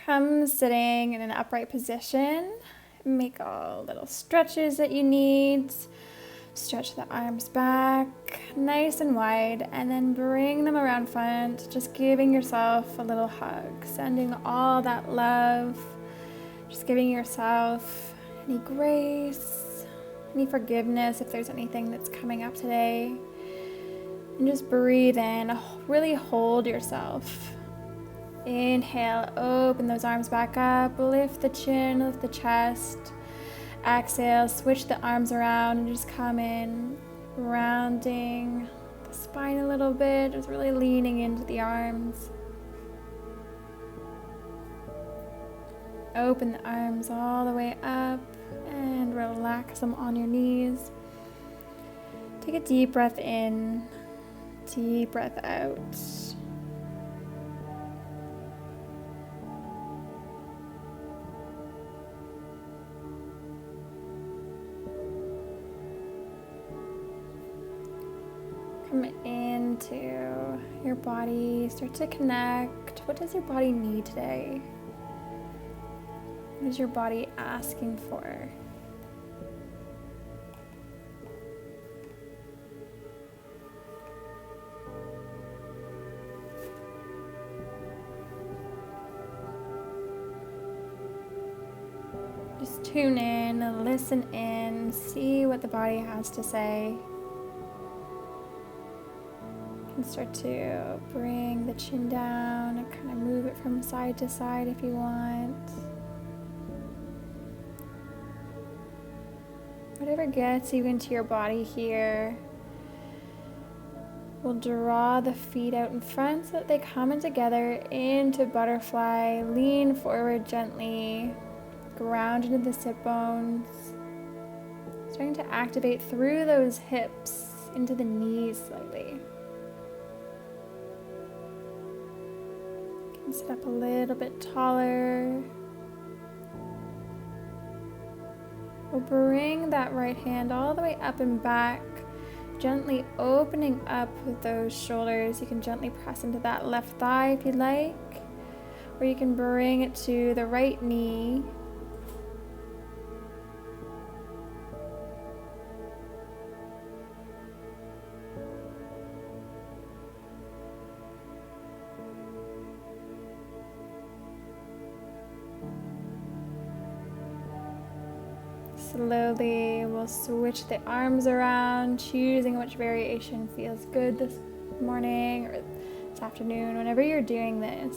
Come sitting in an upright position. Make all little stretches that you need. Stretch the arms back nice and wide, and then bring them around front, just giving yourself a little hug, sending all that love, just giving yourself any grace, any forgiveness if there's anything that's coming up today. And just breathe in, really hold yourself. Inhale, open those arms back up, lift the chin, lift the chest. Exhale, switch the arms around and just come in, rounding the spine a little bit, just really leaning into the arms. Open the arms all the way up and relax them on your knees. Take a deep breath in, deep breath out. Come into your body, start to connect. What does your body need today? What is your body asking for? Just tune in, listen in, see what the body has to say. And start to bring the chin down and kind of move it from side to side if you want. Whatever gets you into your body here. We'll draw the feet out in front so that they come in together into butterfly. Lean forward gently, ground into the sit bones. Starting to activate through those hips into the knees slightly. Sit up a little bit taller. We'll bring that right hand all the way up and back, gently opening up with those shoulders. You can gently press into that left thigh if you'd like, or you can bring it to the right knee. Slowly, we'll switch the arms around, choosing which variation feels good this morning or this afternoon, whenever you're doing this.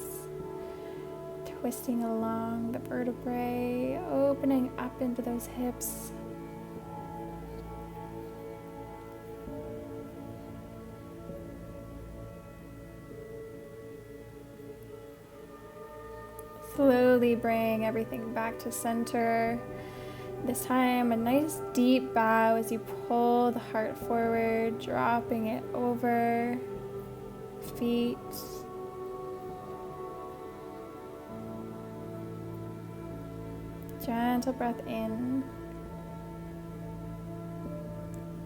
Twisting along the vertebrae, opening up into those hips. Slowly bring everything back to center. This time, a nice deep bow as you pull the heart forward, dropping it over feet. Gentle breath in.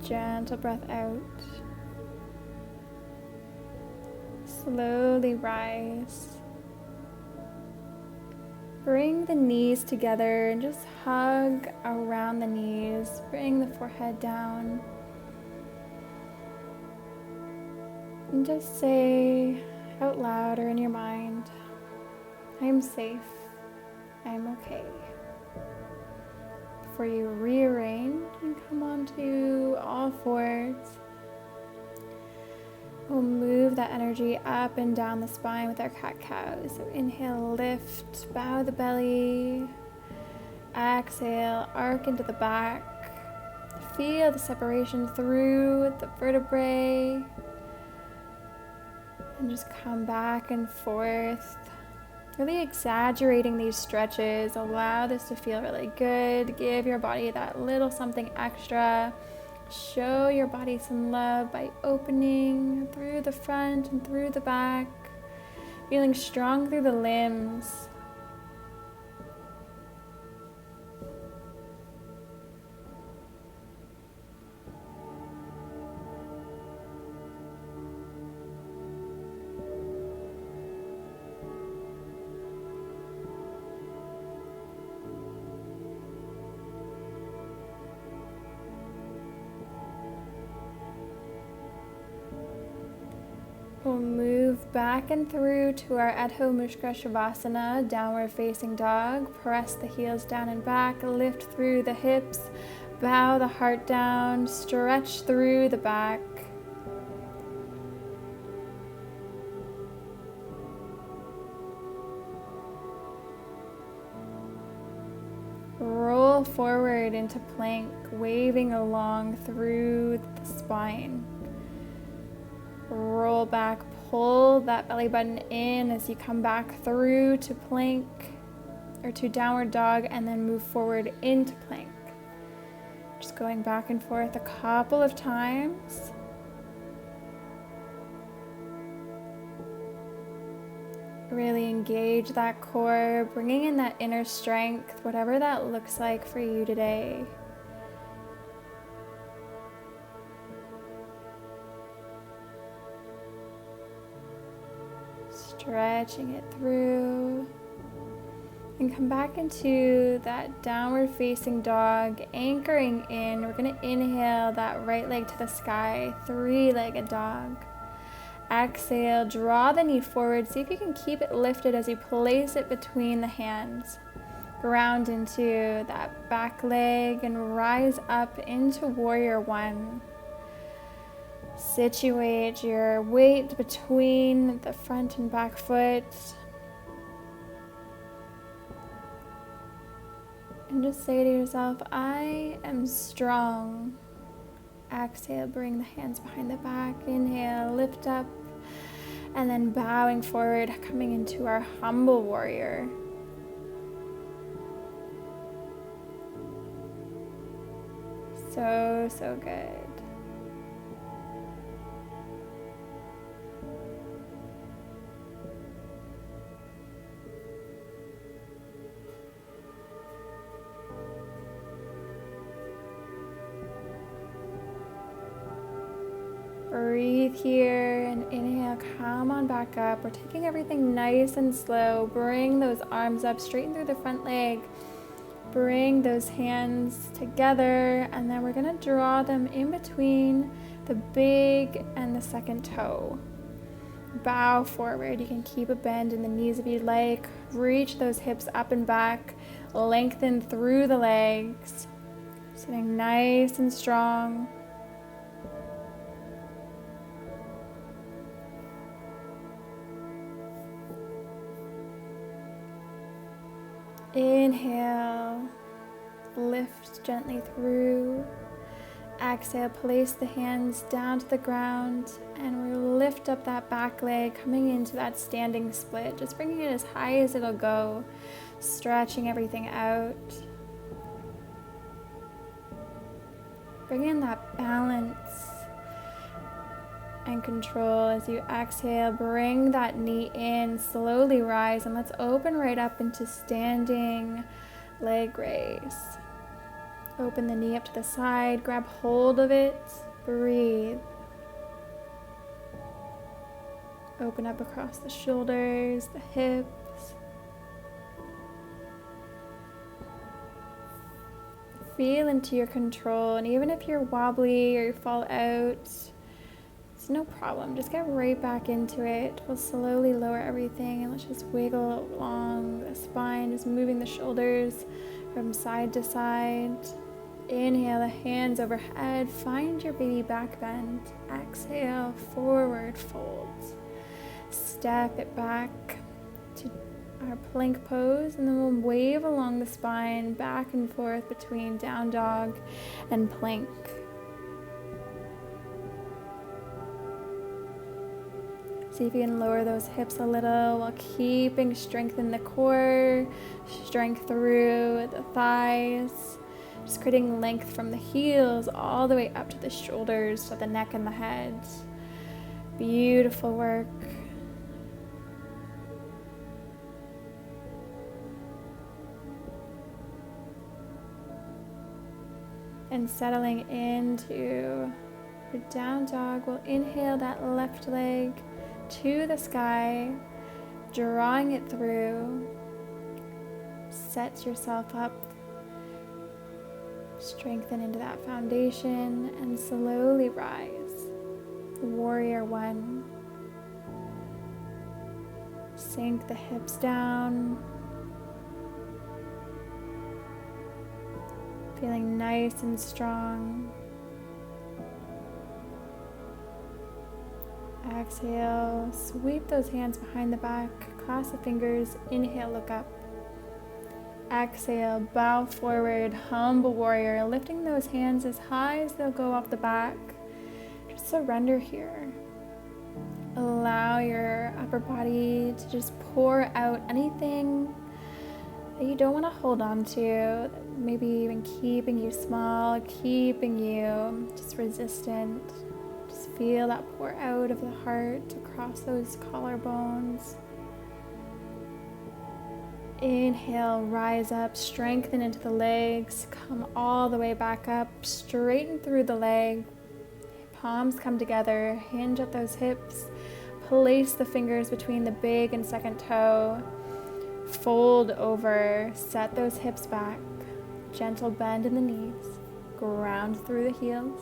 Gentle breath out. Slowly rise. Bring the knees together and just hug around the knees. Bring the forehead down. And just say out loud or in your mind, I am safe. I am okay. Before you rearrange and come onto all fours, we'll move that energy up and down the spine with our cat-cow. So inhale, lift, bow the belly. Exhale, arc into the back. Feel the separation through the vertebrae. And just come back and forth. Really exaggerating these stretches. Allow this to feel really good. Give your body that little something extra. Show your body some love by opening through the front and through the back, feeling strong through the limbs. we'll move back and through to our Adho Mukha Shavasana, downward facing dog. Press the heels down and back, lift through the hips, bow the heart down, stretch through the back. Roll forward into plank, waving along through the spine. Roll back, pull that belly button in as you come back through to plank or to downward dog, and then move forward into plank. Just going back and forth a couple of times. Really engage that core, bringing in that inner strength, whatever that looks like for you today. Stretching it through. And come back into that downward facing dog, anchoring in. We're going to inhale that right leg to the sky, three-legged dog. Exhale, draw the knee forward. See if you can keep it lifted as you place it between the hands. Ground into that back leg and rise up into warrior one. Situate your weight between the front and back foot. And just say to yourself, I am strong. Exhale, bring the hands behind the back. Inhale, lift up. And then bowing forward, coming into our humble warrior. So good. Breathe here and inhale, come on back up. We're taking everything nice and slow. Bring those arms up, straighten through the front leg. Bring those hands together, and then we're gonna draw them in between the big and the second toe. Bow forward. You can keep a bend in the knees if you'd like. Reach those hips up and back. Lengthen through the legs. Sitting nice and strong. Inhale, lift gently through. Exhale, place the hands down to the ground, and we'll lift up that back leg, coming into that standing split, just bringing it as high as it'll go, stretching everything out. Bring in that balance and control as you exhale. Bring that knee in, slowly rise, and let's open right up into standing leg raise. Open the knee up to the side, grab hold of it, breathe. Open up across the shoulders, the hips. Feel into your control, and even if you're wobbly or you fall out, it's no problem. Just get right back into it. We'll slowly lower everything, and let's just wiggle along the spine, just moving the shoulders from side to side. Inhale, the hands overhead. Find your baby back bend. Exhale, forward fold. Step it back to our plank pose, and then we'll wave along the spine, back and forth between down dog and plank. See if you can lower those hips a little while keeping strength in the core, strength through the thighs. Just creating length from the heels all the way up to the shoulders, to the neck and the head. Beautiful work. And settling into your down dog, we'll inhale that left leg to the sky, drawing it through. Set yourself up. Strengthen into that foundation and slowly rise. Warrior one. Sink the hips down. Feeling nice and strong. Exhale, sweep those hands behind the back, clasp the fingers, inhale, look up. Exhale, bow forward, humble warrior, lifting those hands as high as they'll go off the back. Just surrender here. Allow your upper body to just pour out anything that you don't want to hold on to, maybe even keeping you small, keeping you just resistant. Just feel that pour out of the heart across those collarbones. Inhale, rise up, strengthen into the legs, come all the way back up, straighten through the leg. Palms come together, hinge at those hips, place the fingers between the big and second toe, fold over, set those hips back, gentle bend in the knees, ground through the heels,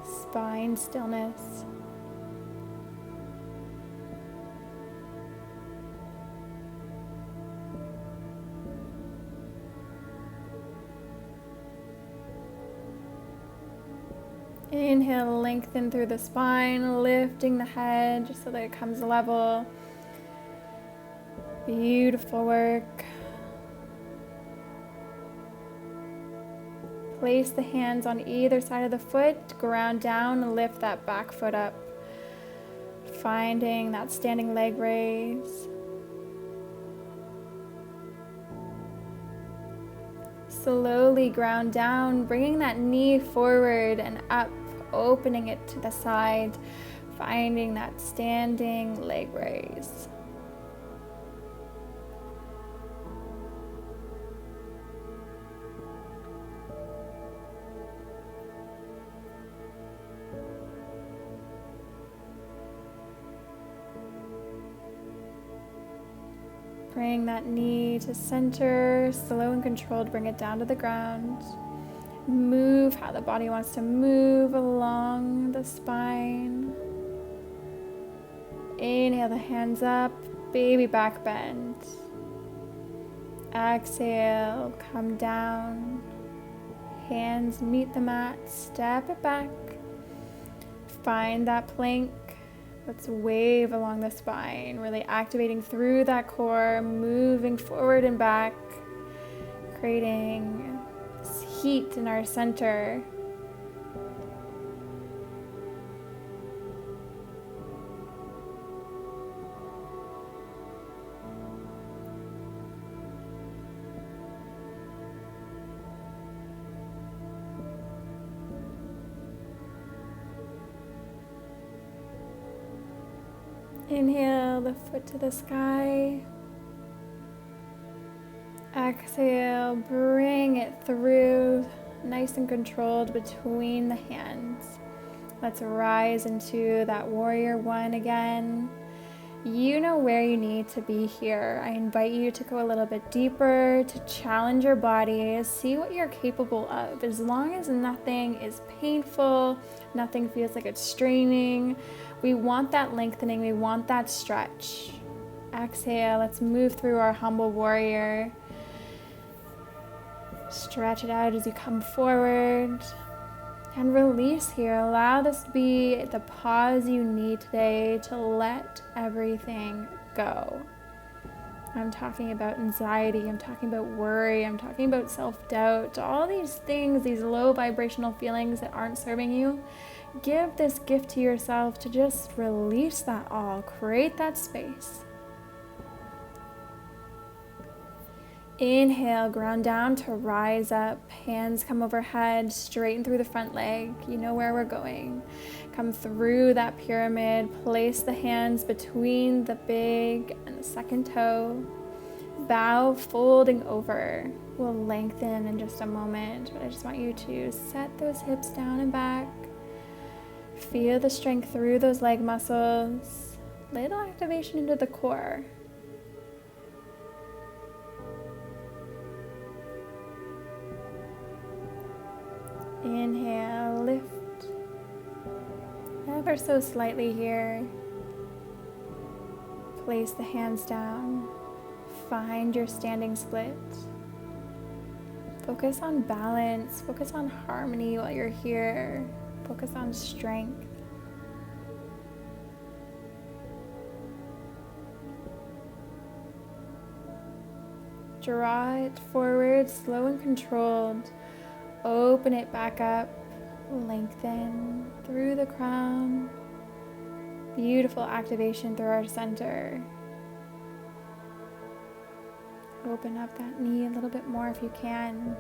spine stillness. Inhale, lengthen through the spine, lifting the head just so that it comes level. Beautiful work. Place the hands on either side of the foot, ground down, and lift that back foot up. Finding that standing leg raise. Slowly ground down, bringing that knee forward and up, opening it to the side, finding that standing leg raise. Bring that knee to center, slow and controlled, bring it down to the ground. Move how the body wants to move along the spine. Inhale the hands up, baby back bend. Exhale, come down. Hands meet the mat, step it back. Find that plank. Let's wave along the spine, really activating through that core, moving forward and back, creating this heat in our center. Inhale the foot to the sky. Exhale, bring it through, nice and controlled between the hands. Let's rise into that warrior one again. You know where you need to be here. I invite you to go a little bit deeper, to challenge your body, see what you're capable of. As long as nothing is painful, nothing feels like it's straining, we want that lengthening, we want that stretch. Exhale, let's move through our humble warrior. Stretch it out as you come forward. And release here. Allow this to be the pause you need today to let everything go. I'm talking about anxiety, I'm talking about worry, I'm talking about self-doubt, all these things, these low vibrational feelings that aren't serving you. Give this gift to yourself to just release that all, create that space. Inhale, ground down to rise up. Hands come overhead, straighten through the front leg. You know where we're going. Come through that pyramid. Place the hands between the big and the second toe. Bow, folding over. We'll lengthen in just a moment, but I just want you to set those hips down and back. Feel the strength through those leg muscles. Little activation into the core. Inhale, lift ever so slightly here. Place the hands down. Find your standing split. Focus on balance. Focus on harmony while you're here. Focus on strength. Draw it forward, slow and controlled. Open it back up. Lengthen through the crown. Beautiful activation through our center. Open up that knee a little bit more if you can.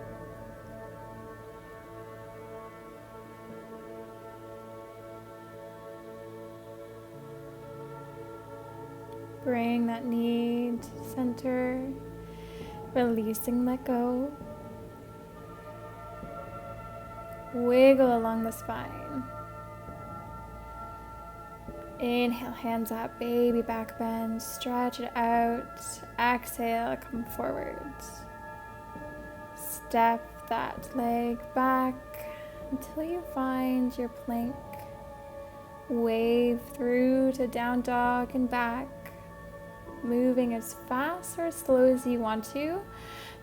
Bring that knee to center. Releasing, let go. Wiggle along the spine. Inhale, hands up, baby back bend. Stretch it out. Exhale, come forwards. Step that leg back until you find your plank. Wave through to down dog and back. Moving as fast or as slow as you want to.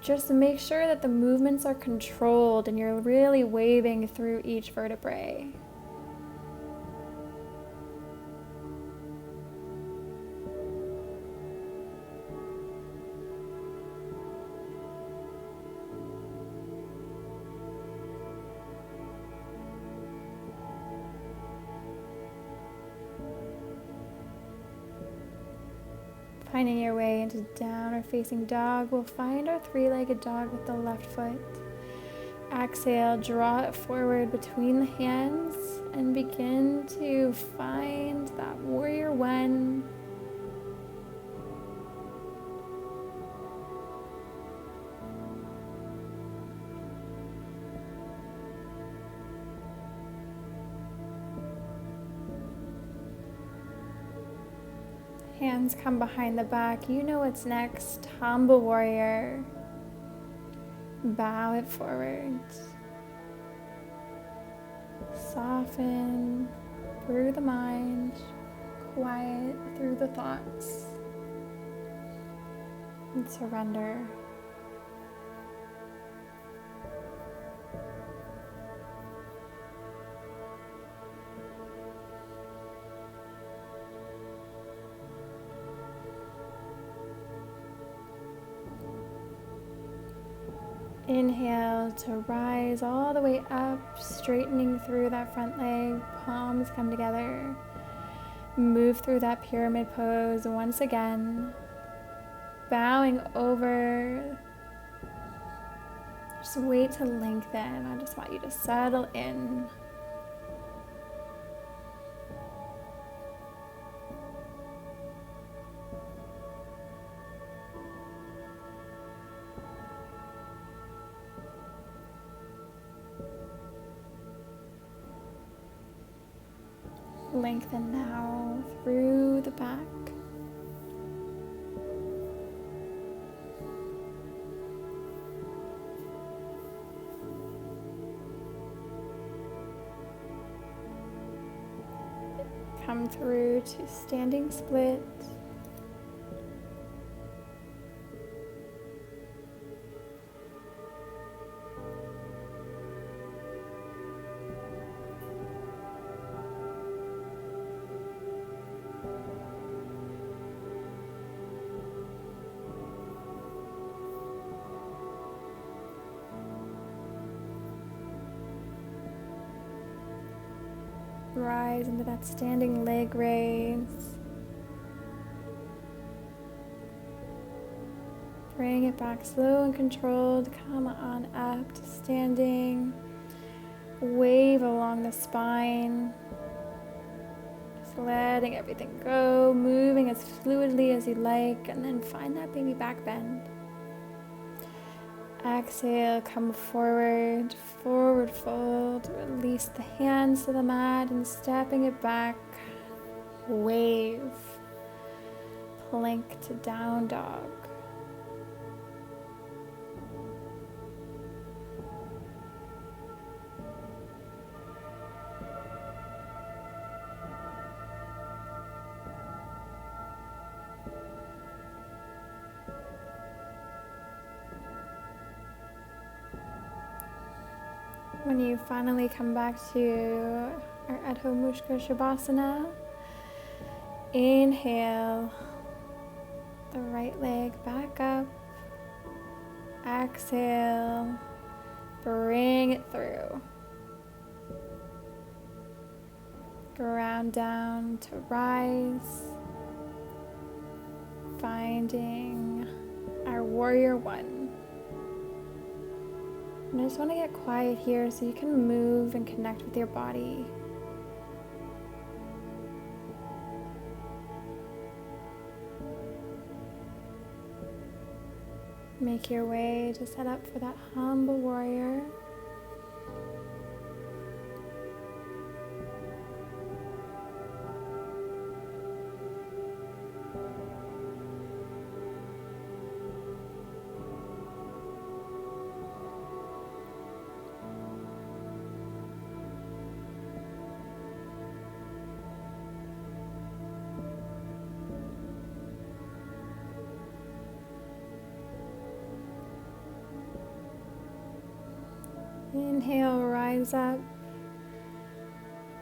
Just make sure that the movements are controlled and you're really waving through each vertebrae. Finding your way into down or facing dog, we'll find our three-legged dog with the left foot. Exhale, draw it forward between the hands and begin to find that warrior one. Hands come behind the back. You know what's next. Humble warrior. Bow it forward. Soften through the mind. Quiet through the thoughts. And surrender. Inhale to rise all the way up, straightening through that front leg, palms come together. Move through that pyramid pose once again, bowing over. Just wait to lengthen. I just want you to settle in. Lengthen now through the back. Come through to standing split. Rise into that standing leg raise. Bring it back slow and controlled. Come on up to standing. Wave along the spine. Just letting everything go, moving as fluidly as you like, and then find that baby back bend. Exhale, come forward, forward fold, release the hands to the mat and stepping it back, wave, plank to down dog. When you finally come back to our Adho Mukha Shavasana, inhale the right leg back up. Exhale, bring it through. Ground down to rise. Finding our warrior one. And I just want to get quiet here so you can move and connect with your body. Make your way to set up for that humble warrior. Inhale, rise up.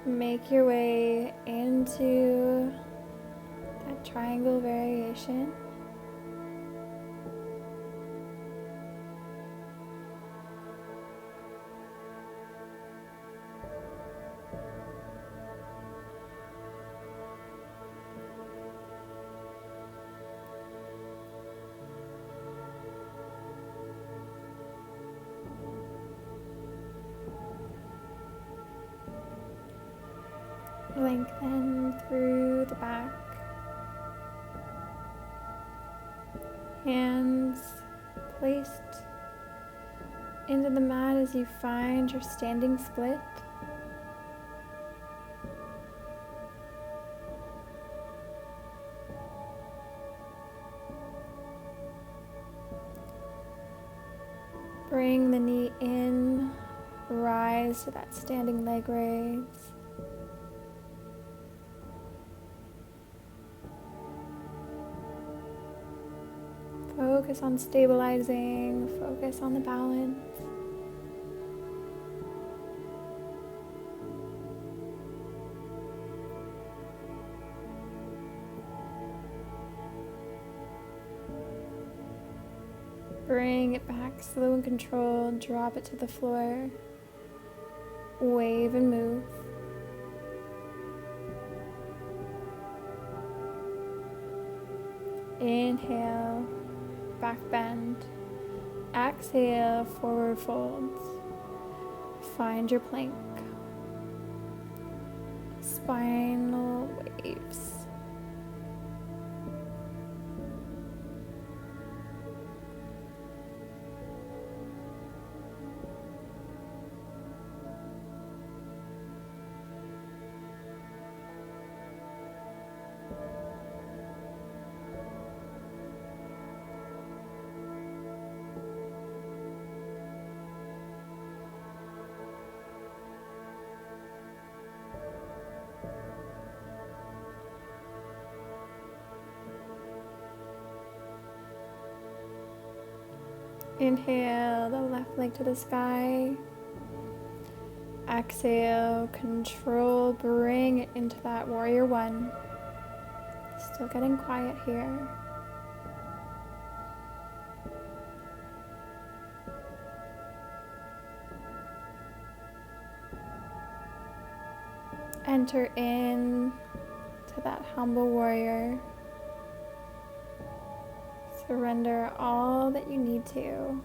Make your way into that triangle variation. Lengthen through the back. Hands placed into the mat as you find your standing split. Bring the knee in, rise to that standing leg raise. Focus on stabilizing, focus on the balance. Bring it back slow and controlled, drop it to the floor. Wave and move. Inhale, back bend. Exhale, forward folds. Find your plank. Spinal waves. Inhale the left leg to the sky. Exhale, control, bring it into that warrior one. Still getting quiet here. Enter in to that humble warrior. Surrender all that you need to.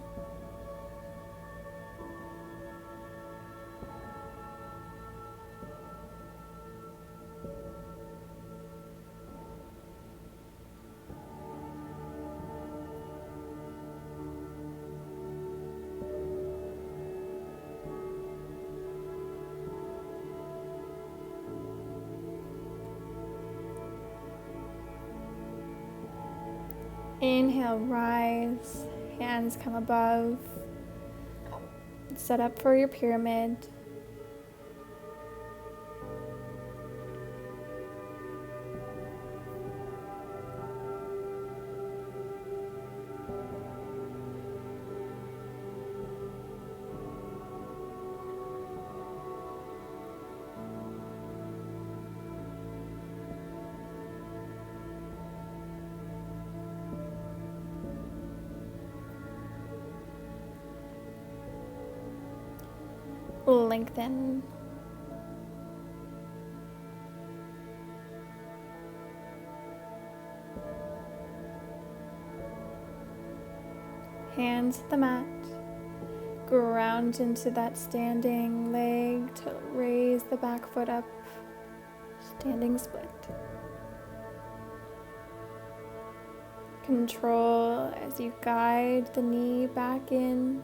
Inhale, rise, hands come above. Set up for your pyramid. Lengthen. Hands to the mat. Ground into that standing leg to raise the back foot up. Standing split. Control as you guide the knee back in,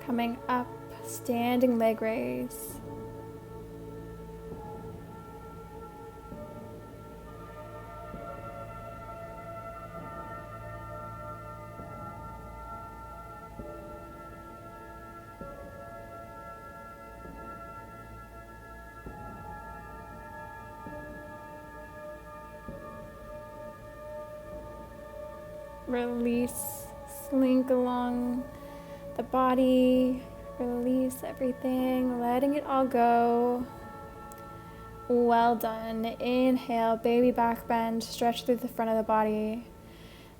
coming up, standing leg raise. Release, slink along the body, release everything, letting it all go. Well done. Inhale, baby back bend, stretch through the front of the body.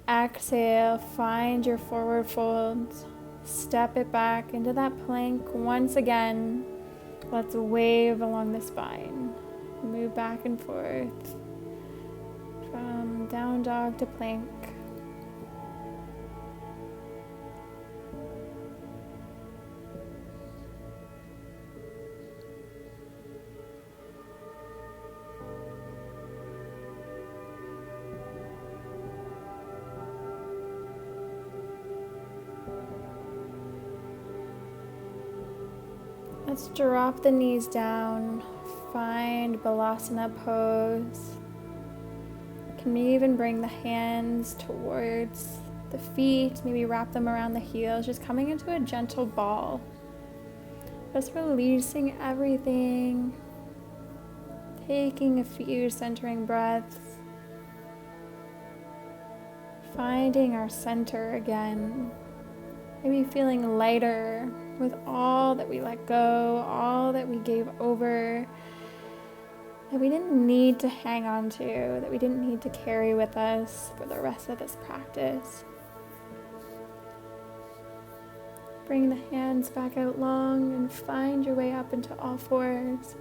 Exhale, find your forward fold. Step it back into that plank once again. Let's wave along the spine. Move back and forth from down dog to plank. Let's drop the knees down, find Balasana pose. Can even bring the hands towards the feet, maybe wrap them around the heels, just coming into a gentle ball. Just releasing everything, taking a few centering breaths, finding our center again, maybe feeling lighter with all that we let go, all that we gave over, that we didn't need to hang on to, that we didn't need to carry with us for the rest of this practice. Bring the hands back out long and find your way up into all fours.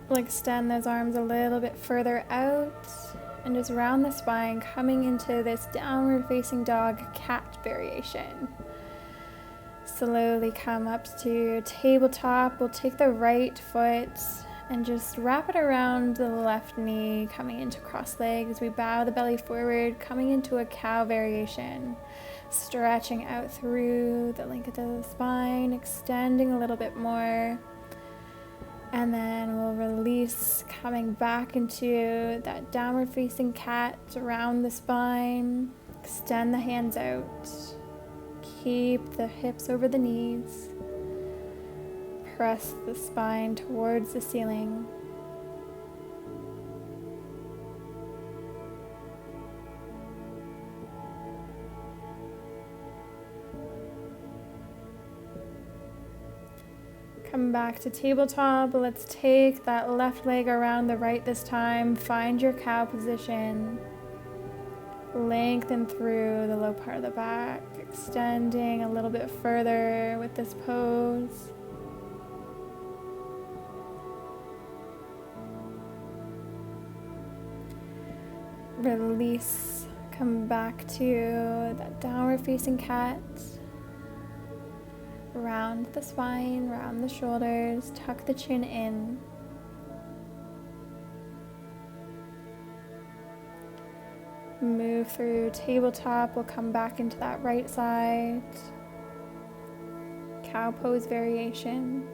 We'll extend those arms a little bit further out and just round the spine, coming into this downward facing dog cat variation. Slowly come up to tabletop. We'll take the right foot and just wrap it around the left knee, coming into cross legs. We bow the belly forward, coming into a cow variation. Stretching out through the length of the spine, extending a little bit more. And then we'll release, coming back into that downward facing cat around the spine. Extend the hands out. Keep the hips over the knees. Press the spine towards the ceiling. Come back to tabletop. Let's take that left leg around the right this time. Find your cow position. Lengthen through the low part of the back, extending a little bit further with this pose. Release, come back to that downward facing cat. Round the spine, round the shoulders, tuck the chin in. Move through tabletop, we'll come back into that right side. Cow pose variation.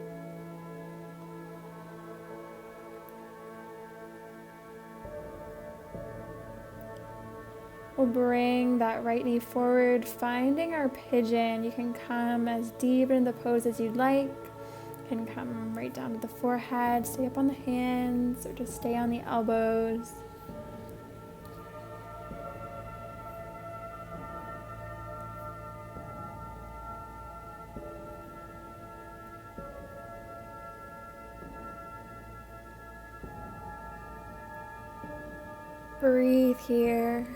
We'll bring that right knee forward, finding our pigeon. You can come as deep into the pose as you'd like. You can come right down to the forehead, stay up on the hands, or just stay on the elbows. Breathe here.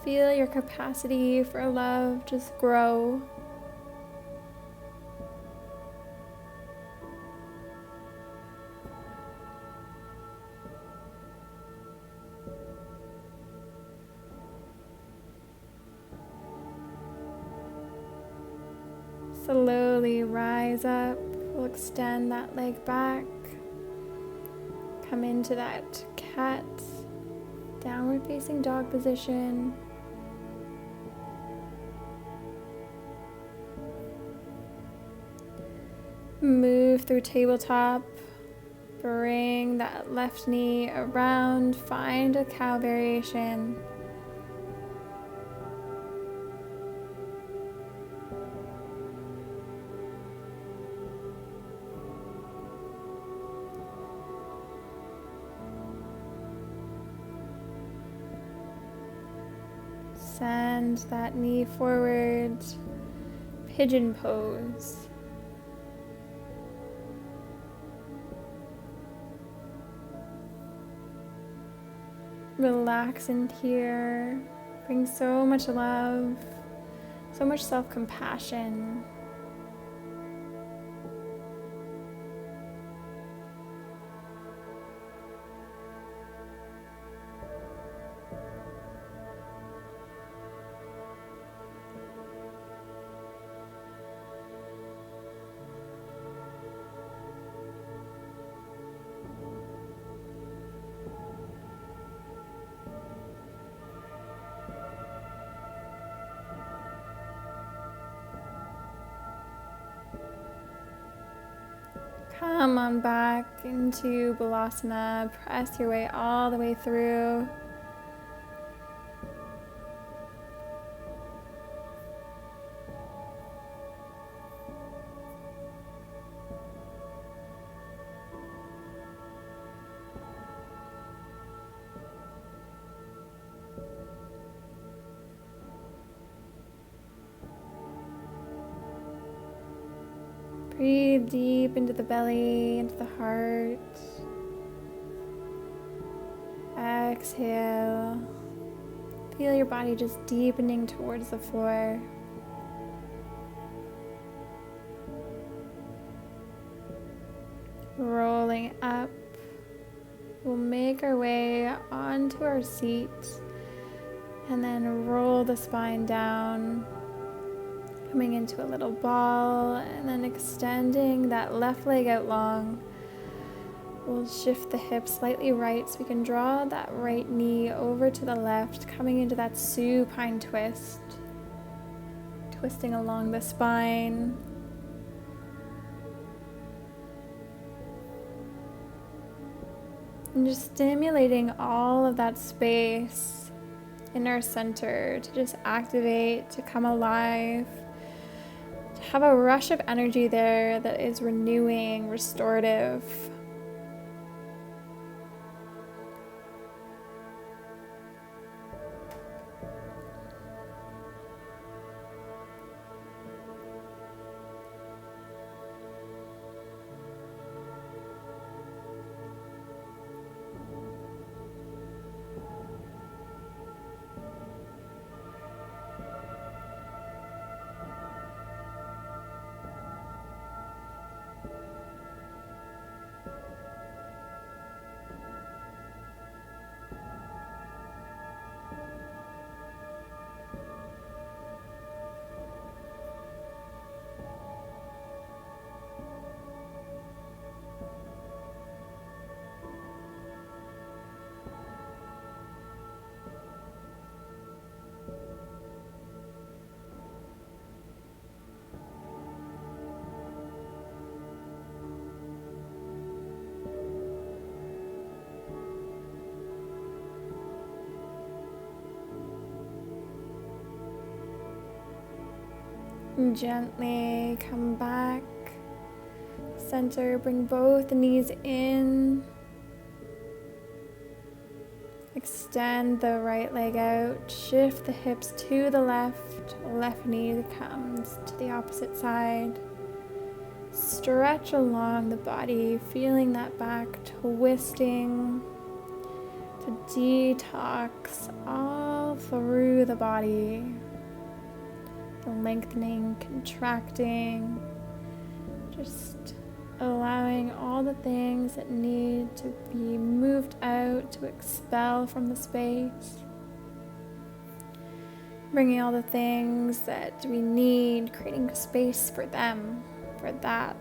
Feel your capacity for love just grow. Slowly rise up. We'll extend that leg back. Come into that cat, downward facing dog position. Move through tabletop. Bring that left knee around. Find a cow variation. Send that knee forward. Pigeon pose. Relax in here. Bring so much love, so much self-compassion. Come on back into Balasana. Press your way all the way through. Breathe deep into the belly, into the heart. Exhale. Feel your body just deepening towards the floor. Rolling up. We'll make our way onto our seat and then roll the spine down. Coming into a little ball and then extending that left leg out long. We'll shift the hips slightly right so we can draw that right knee over to the left, coming into that supine twist. Twisting along the spine. And just stimulating all of that space in our center to just activate, to come alive. Have a rush of energy there that is renewing, restorative. Gently come back, center, bring both knees in, extend the right leg out, shift the hips to the left knee comes to the opposite side, stretch along the body, feeling that back twisting to detox all through the body. Lengthening, contracting, just allowing all the things that need to be moved out to expel from the space. Bringing all the things that we need, creating space for them, for that.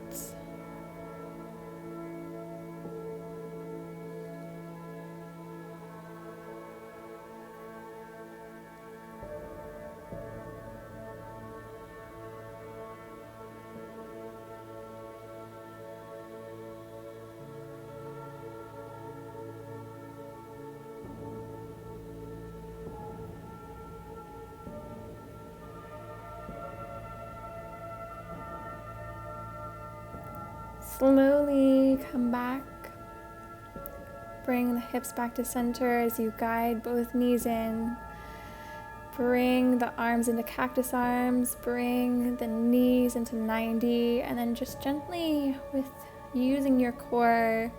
Slowly come back. Bring the hips back to center as you guide both knees in. Bring the arms into cactus arms. Bring the knees into 90. And then just gently, with using your core,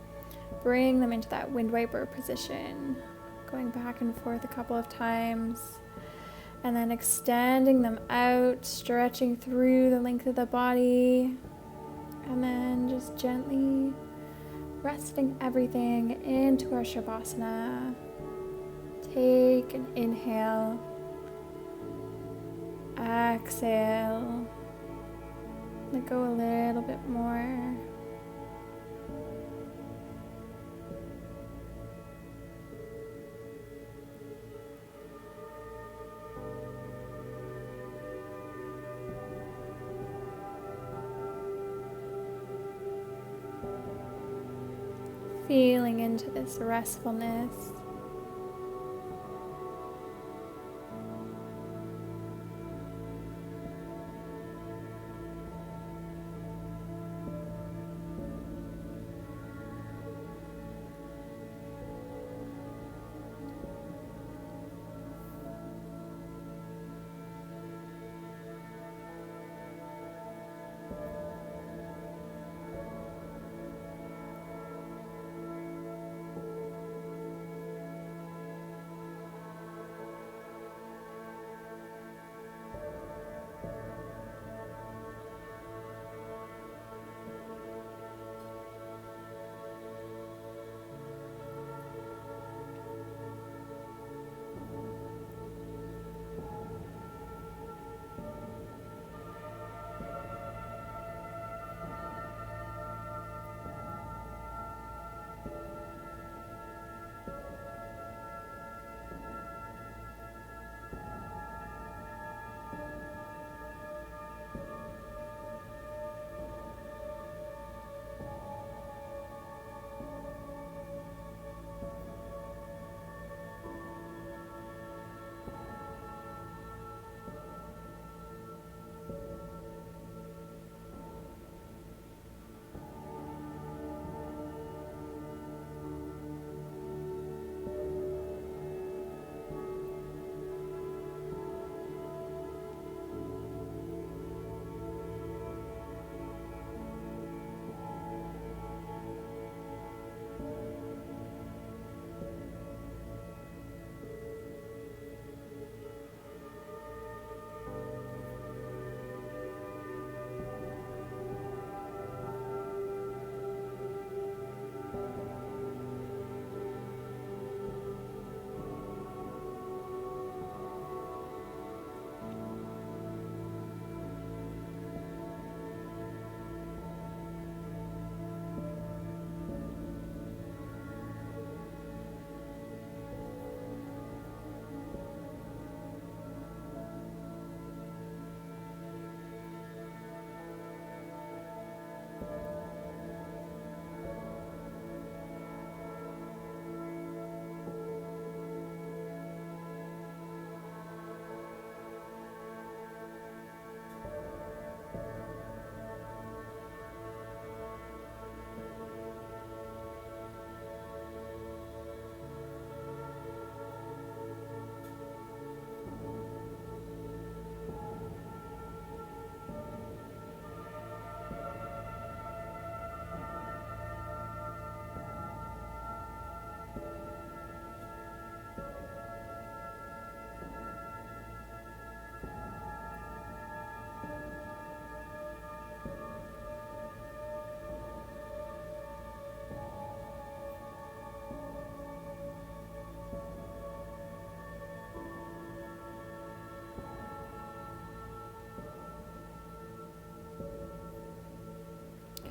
bring them into that wind wiper position. Going back and forth a couple of times. And then extending them out, stretching through the length of the body. And then just gently resting everything into our Shavasana. Take an inhale. Exhale. Let go a little bit more. Feeling into this restfulness.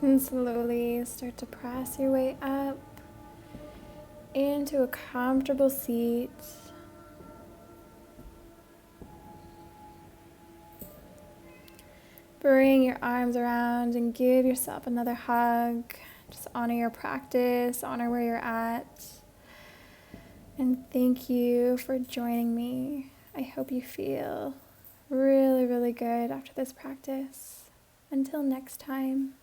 And slowly start to press your way up into a comfortable seat. Bring your arms around and give yourself another hug. Just honor your practice, honor where you're at. And thank you for joining me. I hope you feel really, really good after this practice. Until next time.